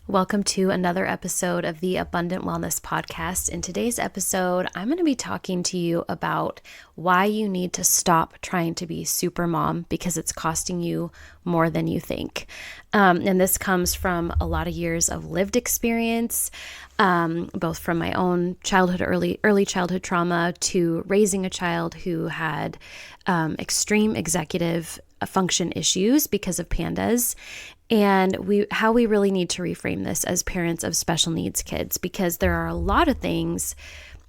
Welcome to another episode of the Abundant Wellness Podcast. In today's episode, I'm going to be talking to you about why you need to stop trying to be SuperMom because it's costing you more than you think. And this comes from a lot of years of lived experience, both from my own childhood, early childhood trauma to raising a child who had extreme executive function issues because of PANDAS. And how we really need to reframe this as parents of special needs kids, because there are a lot of things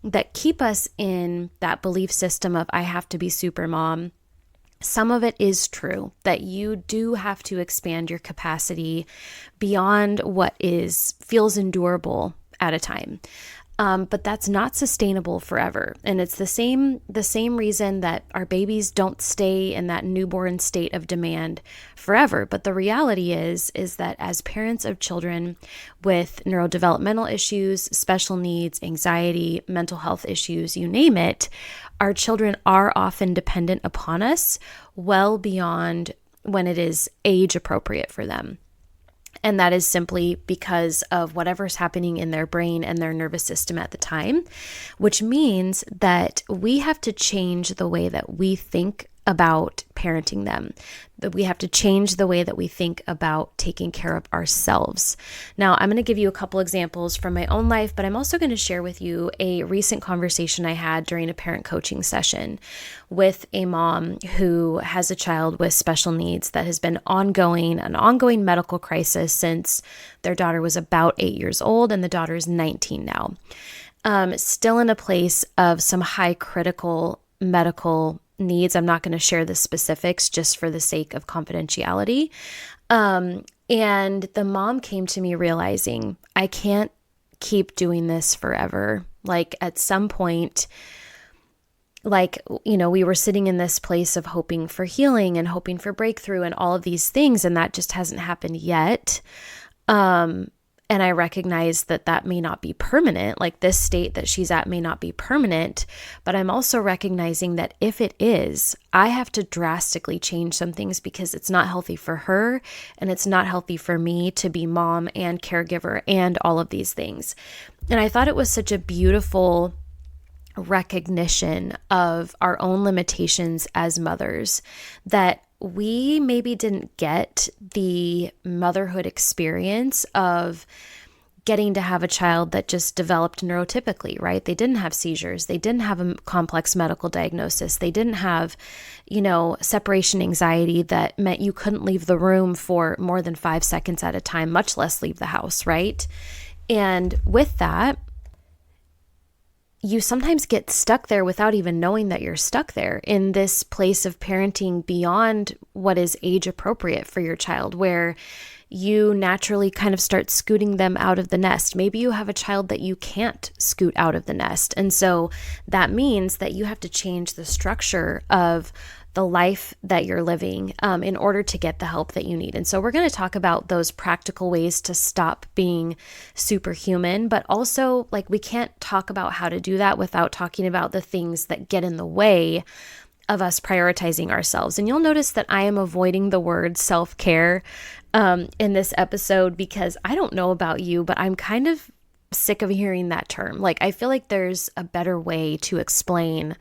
that keep us in that belief system of I have to be super mom. Some of it is true that you do have to expand your capacity beyond what feels endurable at a time. But that's not sustainable forever. And it's the same reason that our babies don't stay in that newborn state of demand forever. But the reality is that as parents of children with neurodevelopmental issues, special needs, anxiety, mental health issues, you name it, our children are often dependent upon us well beyond when it is age appropriate for them. And that is simply because of whatever's happening in their brain and their nervous system at the time, which means that we have to change the way that we think about parenting them, that we have to change the way that we think about taking care of ourselves. Now, I'm going to give you a couple examples from my own life, but I'm also going to share with you a recent conversation I had during a parent coaching session with a mom who has a child with special needs that has been an ongoing medical crisis since their daughter was about 8 years old, and the daughter is 19 now. Still in a place of some high critical medical needs. I'm not going to share the specifics just for the sake of confidentiality. And the mom came to me realizing I can't keep doing this forever. Like at some point, we were sitting in this place of hoping for healing and hoping for breakthrough and all of these things, and that just hasn't happened yet. And I recognize that may not be permanent, like this state that she's at may not be permanent, but I'm also recognizing that if it is, I have to drastically change some things because it's not healthy for her and it's not healthy for me to be mom and caregiver and all of these things. And I thought it was such a beautiful recognition of our own limitations as mothers, that we maybe didn't get the motherhood experience of getting to have a child that just developed neurotypically, right? They didn't have seizures. They didn't have a complex medical diagnosis. They didn't have, separation anxiety that meant you couldn't leave the room for more than 5 seconds at a time, much less leave the house, right? And with that, you sometimes get stuck there without even knowing that you're stuck there in this place of parenting beyond what is age appropriate for your child, where you naturally kind of start scooting them out of the nest. Maybe you have a child that you can't scoot out of the nest. And so that means that you have to change the structure of the life that you're living in order to get the help that you need. And so we're going to talk about those practical ways to stop being superhuman, but also we can't talk about how to do that without talking about the things that get in the way of us prioritizing ourselves. And you'll notice that I am avoiding the word self-care in this episode because I don't know about you, but I'm kind of sick of hearing that term. I feel like there's a better way to explain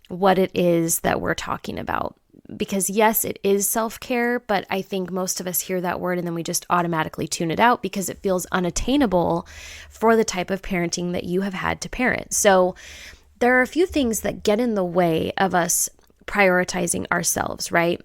what it is that we're talking about. Because yes, it is self-care, but I think most of us hear that word and then we just automatically tune it out because it feels unattainable for the type of parenting that you have had to parent. So there are a few things that get in the way of us prioritizing ourselves, right?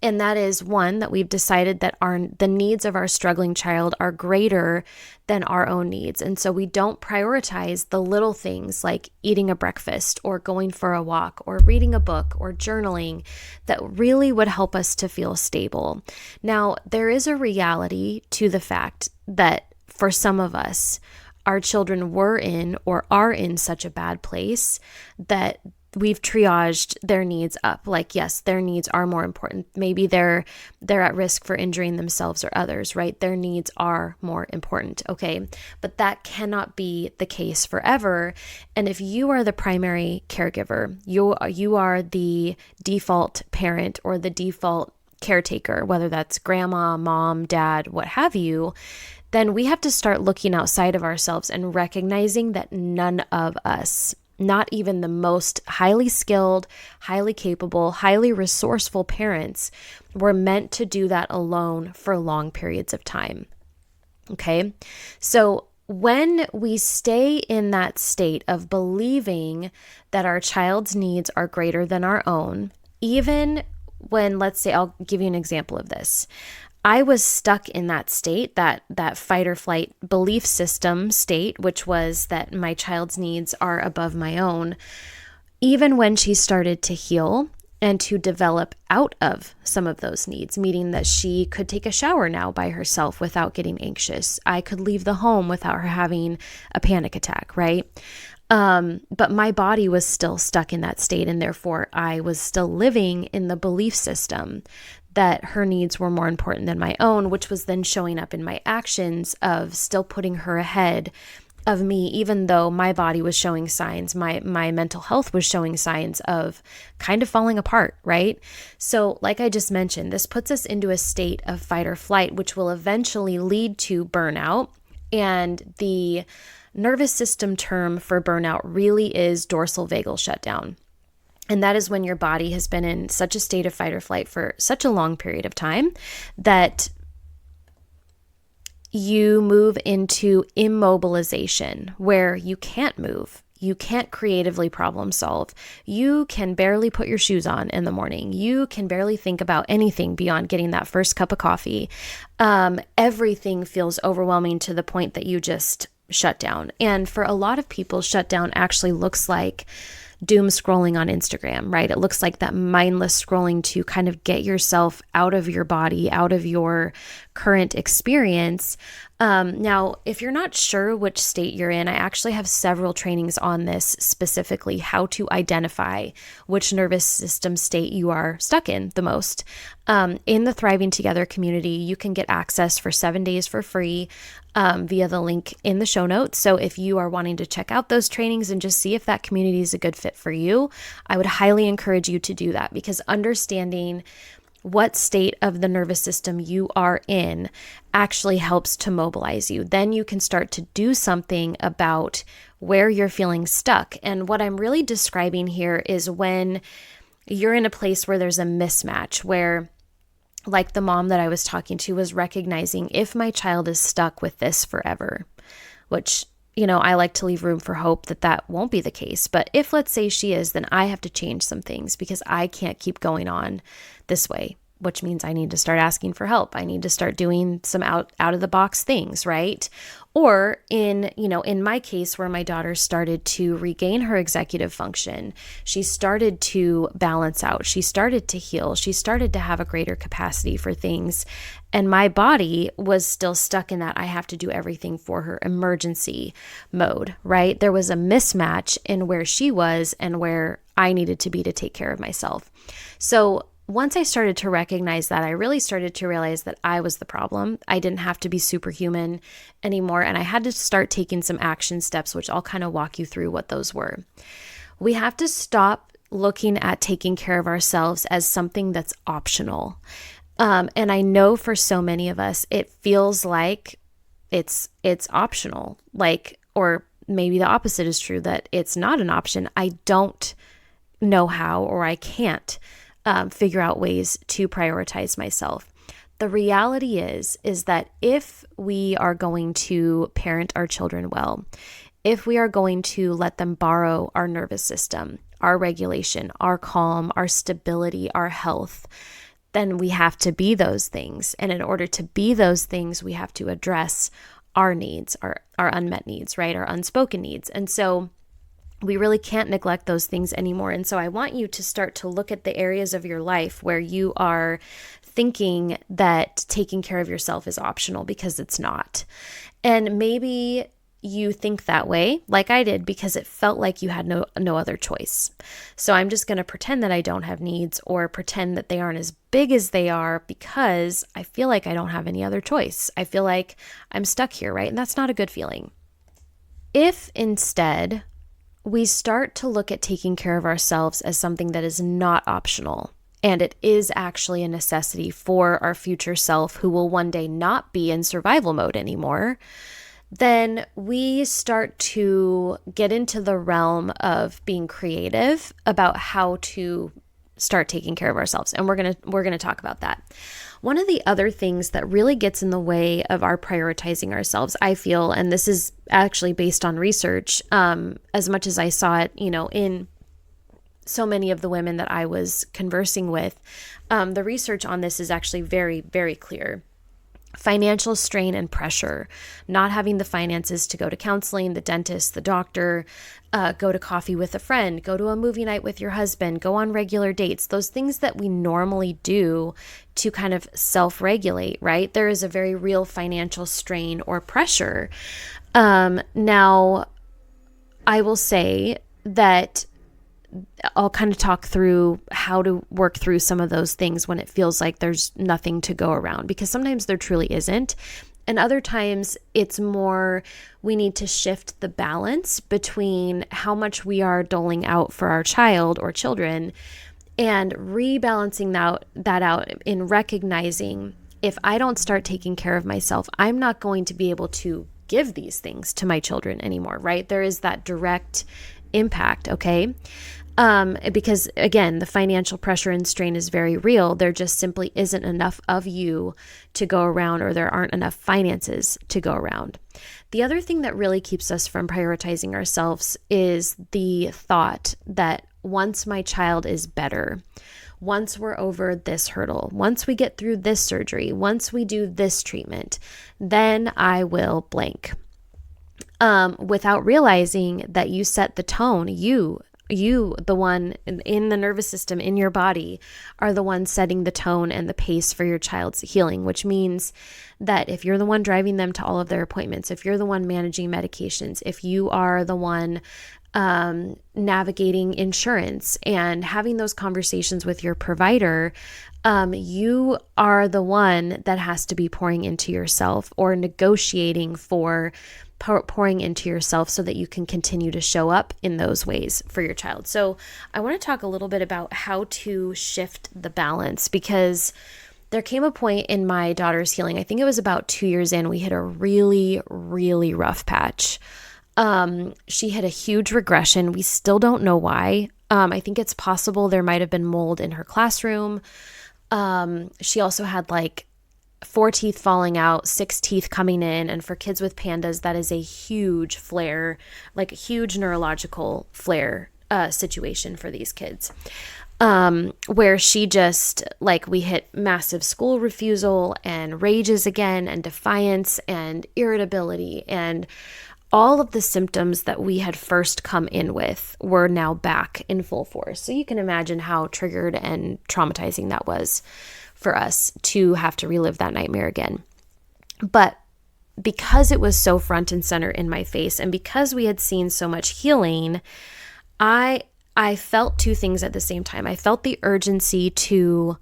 And that is one, that we've decided that the needs of our struggling child are greater than our own needs. And so we don't prioritize the little things like eating a breakfast or going for a walk or reading a book or journaling that really would help us to feel stable. Now, there is a reality to the fact that for some of us, our children were in or are in such a bad place that we've triaged their needs up. Yes, their needs are more important. Maybe they're at risk for injuring themselves or others, right? Their needs are more important. Okay. But that cannot be the case forever. And if you are the primary caregiver, you are the default parent or the default caretaker, whether that's grandma, mom, dad, what have you, then we have to start looking outside of ourselves and recognizing that none of us, not even the most highly skilled, highly capable, highly resourceful parents, were meant to do that alone for long periods of time. Okay? So when we stay in that state of believing that our child's needs are greater than our own, even when, let's say, I'll give you an example of this. I was stuck in that state, that fight or flight belief system state, which was that my child's needs are above my own, even when she started to heal and to develop out of some of those needs, meaning that she could take a shower now by herself without getting anxious. I could leave the home without her having a panic attack, right? But my body was still stuck in that state, and therefore I was still living in the belief system that her needs were more important than my own, which was then showing up in my actions of still putting her ahead of me, even though my body was showing signs, my mental health was showing signs of kind of falling apart, right? So like I just mentioned, this puts us into a state of fight or flight, which will eventually lead to burnout. And the nervous system term for burnout really is dorsal vagal shutdown. And that is when your body has been in such a state of fight or flight for such a long period of time that you move into immobilization, where you can't move. You can't creatively problem solve. You can barely put your shoes on in the morning. You can barely think about anything beyond getting that first cup of coffee. Everything feels overwhelming to the point that you just shut down. And for a lot of people, shutdown actually looks like doom scrolling on Instagram, right? It looks like that mindless scrolling to kind of get yourself out of your body, out of your current experience. Now, if you're not sure which state you're in, I actually have several trainings on this, specifically how to identify which nervous system state you are stuck in the most. In the Thriving Together community, you can get access for 7 days for free via the link in the show notes. So if you are wanting to check out those trainings and just see if that community is a good fit for you, I would highly encourage you to do that, because understanding what state of the nervous system you are in actually helps to mobilize you. Then you can start to do something about where you're feeling stuck. And what I'm really describing here is when you're in a place where there's a mismatch, where, like the mom that I was talking to was recognizing, if my child is stuck with this forever, which, I like to leave room for hope that that won't be the case. But if, let's say, she is, then I have to change some things, because I can't keep going on this way, which means I need to start asking for help. I need to start doing some out of the box things, right? Or in my case, where my daughter started to regain her executive function, she started to balance out, she started to heal, she started to have a greater capacity for things. And my body was still stuck in that I have to do everything for her emergency mode, right? There was a mismatch in where she was and where I needed to be to take care of myself. So once I started to recognize that, I really started to realize that I was the problem. I didn't have to be superhuman anymore, and I had to start taking some action steps, which I'll kind of walk you through what those were. We have to stop looking at taking care of ourselves as something that's optional. And I know for so many of us, it feels like it's optional, or maybe the opposite is true, that it's not an option. I don't know how, or I can't figure out ways to prioritize myself. The reality is that if we are going to parent our children well, if we are going to let them borrow our nervous system, our regulation, our calm, our stability, our health, then we have to be those things. And in order to be those things, we have to address our needs, our unmet needs, right? Our unspoken needs. And so we really can't neglect those things anymore. And so I want you to start to look at the areas of your life where you are thinking that taking care of yourself is optional, because it's not. And maybe you think that way, like I did, because it felt like you had no other choice. So I'm just going to pretend that I don't have needs, or pretend that they aren't as big as they are, because I feel like I don't have any other choice. I feel like I'm stuck here, right? And that's not a good feeling. If instead we start to look at taking care of ourselves as something that is not optional, and it is actually a necessity for our future self who will one day not be in survival mode anymore, then we start to get into the realm of being creative about how to start taking care of ourselves. And we're going to talk about that. One of the other things that really gets in the way of our prioritizing ourselves, I feel, and this is actually based on research, as much as I saw it, in so many of the women that I was conversing with, the research on this is actually very, very clear. Financial strain and pressure, not having the finances to go to counseling, the dentist, the doctor, go to coffee with a friend, go to a movie night with your husband, go on regular dates, those things that we normally do to kind of self-regulate, right? There is a very real financial strain or pressure. Now, I will say that I'll kind of talk through how to work through some of those things when it feels like there's nothing to go around, because sometimes there truly isn't. And other times it's more we need to shift the balance between how much we are doling out for our child or children and rebalancing that out in recognizing if I don't start taking care of myself, I'm not going to be able to give these things to my children anymore, right? There is that direct impact, okay? Because again, the financial pressure and strain is very real. There just simply isn't enough of you to go around, or there aren't enough finances to go around. The other thing that really keeps us from prioritizing ourselves is the thought that once my child is better, once we're over this hurdle, once we get through this surgery, once we do this treatment, then I will blank. Without realizing that you set the tone, you, the one in the nervous system, in your body, are the one setting the tone and the pace for your child's healing, which means that if you're the one driving them to all of their appointments, if you're the one managing medications, if you are the one navigating insurance and having those conversations with your provider, you are the one that has to be pouring into yourself or negotiating for pouring into yourself so that you can continue to show up in those ways for your child. So I want to talk a little bit about how to shift the balance, because there came a point in my daughter's healing, I think it was about 2 years in, we hit a really, really rough patch. She had a huge regression. We still don't know why. I think it's possible there might have been mold in her classroom. She also had 4 teeth falling out, 6 teeth coming in. And for kids with pandas, that is a huge flare, a huge neurological flare situation for these kids. Where she just, we hit massive school refusal and rages again and defiance and irritability, and all of the symptoms that we had first come in with were now back in full force. So you can imagine how triggered and traumatizing that was for us to have to relive that nightmare again. But because it was so front and center in my face, and because we had seen so much healing, I felt two things at the same time. I felt the urgency to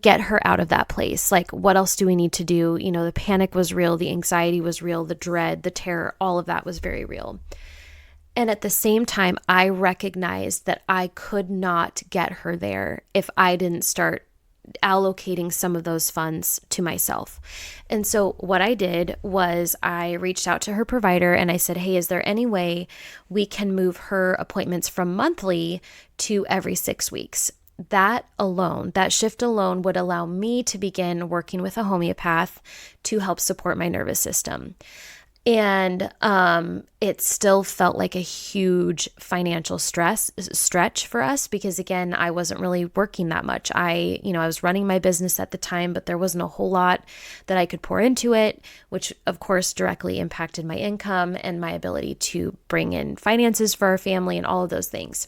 get her out of that place. What else do we need to do? The panic was real, the anxiety was real, the dread, the terror, all of that was very real. And at the same time, I recognized that I could not get her there if I didn't start allocating some of those funds to myself. And so what I did was I reached out to her provider and I said, hey, is there any way we can move her appointments from monthly to every 6 weeks? That alone, that shift alone would allow me to begin working with a homeopath to help support my nervous system. And it still felt like a huge financial stretch for us, because again, I wasn't really working that much. I was running my business at the time, but there wasn't a whole lot that I could pour into it, which of course directly impacted my income and my ability to bring in finances for our family and all of those things.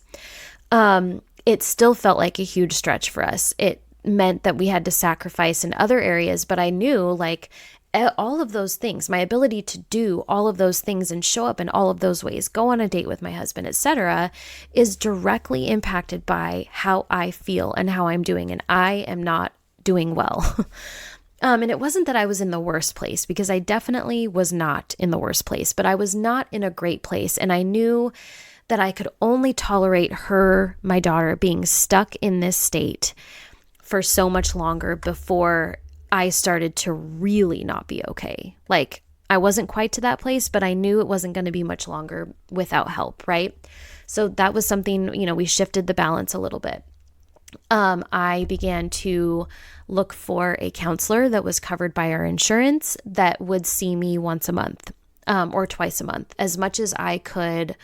It still felt like a huge stretch for us. It meant that we had to sacrifice in other areas, but I knew all of those things, my ability to do all of those things and show up in all of those ways, go on a date with my husband, etc., is directly impacted by how I feel and how I'm doing. And I am not doing well. And it wasn't that I was in the worst place, because I definitely was not in the worst place, but I was not in a great place. And I knew that I could only tolerate her, my daughter, being stuck in this state for so much longer before I started to really not be okay. Like, I wasn't quite to that place, but I knew it wasn't going to be much longer without help, right? So that was something, we shifted the balance a little bit. I began to look for a counselor that was covered by our insurance that would see me once a month, or twice a month, as much as I could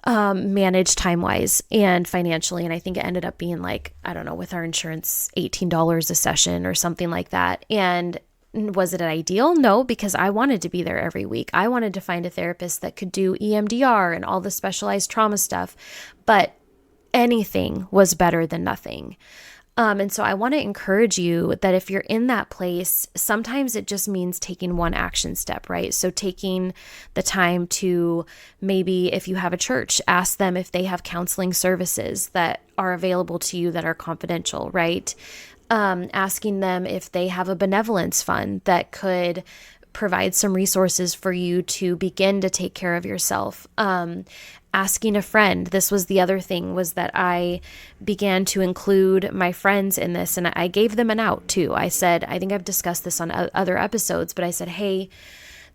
manage time-wise and financially. And I think it ended up being like, I don't know, with our insurance, $18 a session or something like that. And was it ideal? No, because I wanted to be there every week. I wanted to find a therapist that could do EMDR and all the specialized trauma stuff, but anything was better than nothing. And so I want to encourage you that if you're in that place, sometimes it just means taking one action step, right? So taking the time to, maybe if you have a church, ask them if they have counseling services that are available to you that are confidential, right? Asking them if they have a benevolence fund that could provide some resources for you to begin to take care of yourself. Asking a friend. This was the other thing, was that I began to include my friends in this, and I gave them an out too. I said, I think I've discussed this on other episodes, but I said, hey,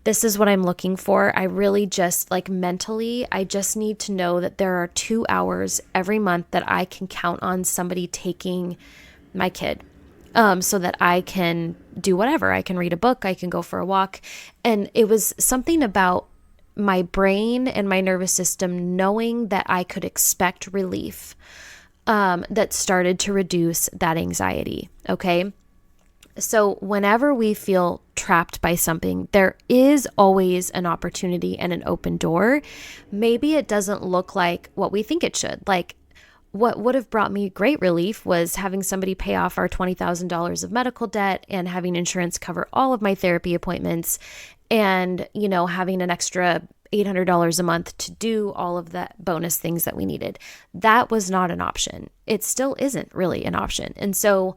this is what I'm looking for. I really just, like, mentally, I just need to know that there are 2 hours every month that I can count on somebody taking my kid, so that I can do whatever. I can read a book, I can go for a walk. And it was something about my brain and my nervous system knowing that I could expect relief, that started to reduce that anxiety. Okay. So whenever we feel trapped by something, there is always an opportunity and an open door. Maybe it doesn't look like what we think it should. Like, what would have brought me great relief was having somebody pay off our $20,000 of medical debt and having insurance cover all of my therapy appointments, and, having an extra $800 a month to do all of the bonus things that we needed. That was not an option. It still isn't really an option. And so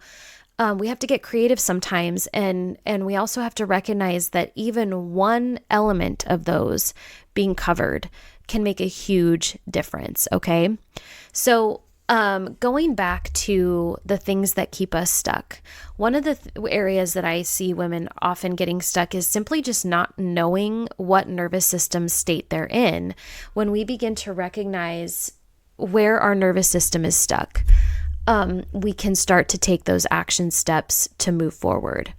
we have to get creative sometimes. And we also have to recognize that even one element of those being covered can make a huge difference. Okay. So going back to the things that keep us stuck, one of the areas that I see women often getting stuck is simply just not knowing what nervous system state they're in. When we begin to recognize where our nervous system is stuck, we can start to take those action steps to move forward.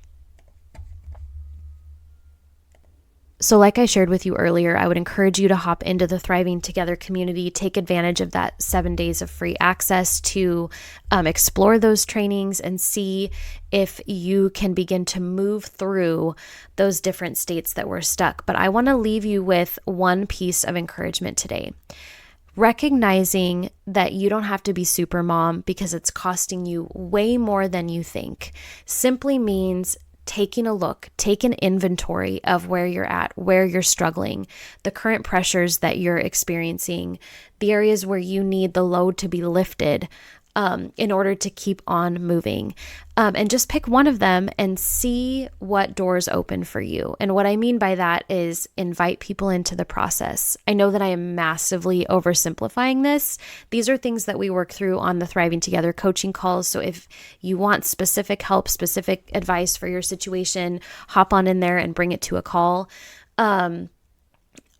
So like I shared with you earlier, I would encourage you to hop into the Thriving Together community, take advantage of that 7 days of free access to explore those trainings and see if you can begin to move through those different states that we're stuck. But I want to leave you with one piece of encouragement today. Recognizing that you don't have to be SuperMom because it's costing you way more than you think simply means taking a look, take an inventory of where you're at, where you're struggling, the current pressures that you're experiencing, the areas where you need the load to be lifted in order to keep on moving. And just pick one of them and see what doors open for you. And what I mean by that is invite people into the process. I know that I am massively oversimplifying this. These are things that we work through on the Thriving Together coaching calls. So if you want specific help, specific advice for your situation, hop on in there and bring it to a call. I'm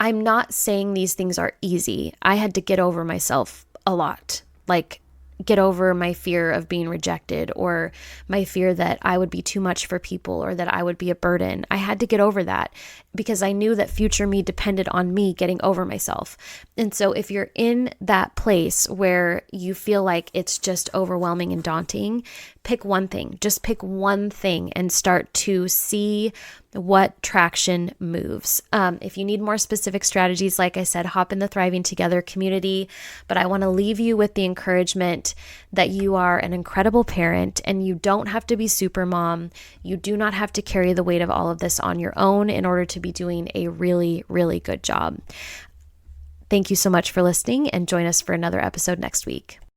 not saying these things are easy. I had to get over myself a lot. Like, get over my fear of being rejected, or my fear that I would be too much for people, or that I would be a burden. I had to get over that because I knew that future me depended on me getting over myself. And so if you're in that place where you feel like it's just overwhelming and daunting, pick one thing. Just pick one thing and start to see what traction moves. If you need more specific strategies, like I said, hop in the Thriving Together community. But I want to leave you with the encouragement that you are an incredible parent and you don't have to be SuperMom. You do not have to carry the weight of all of this on your own in order to be doing a really, really good job. Thank you so much for listening, and join us for another episode next week.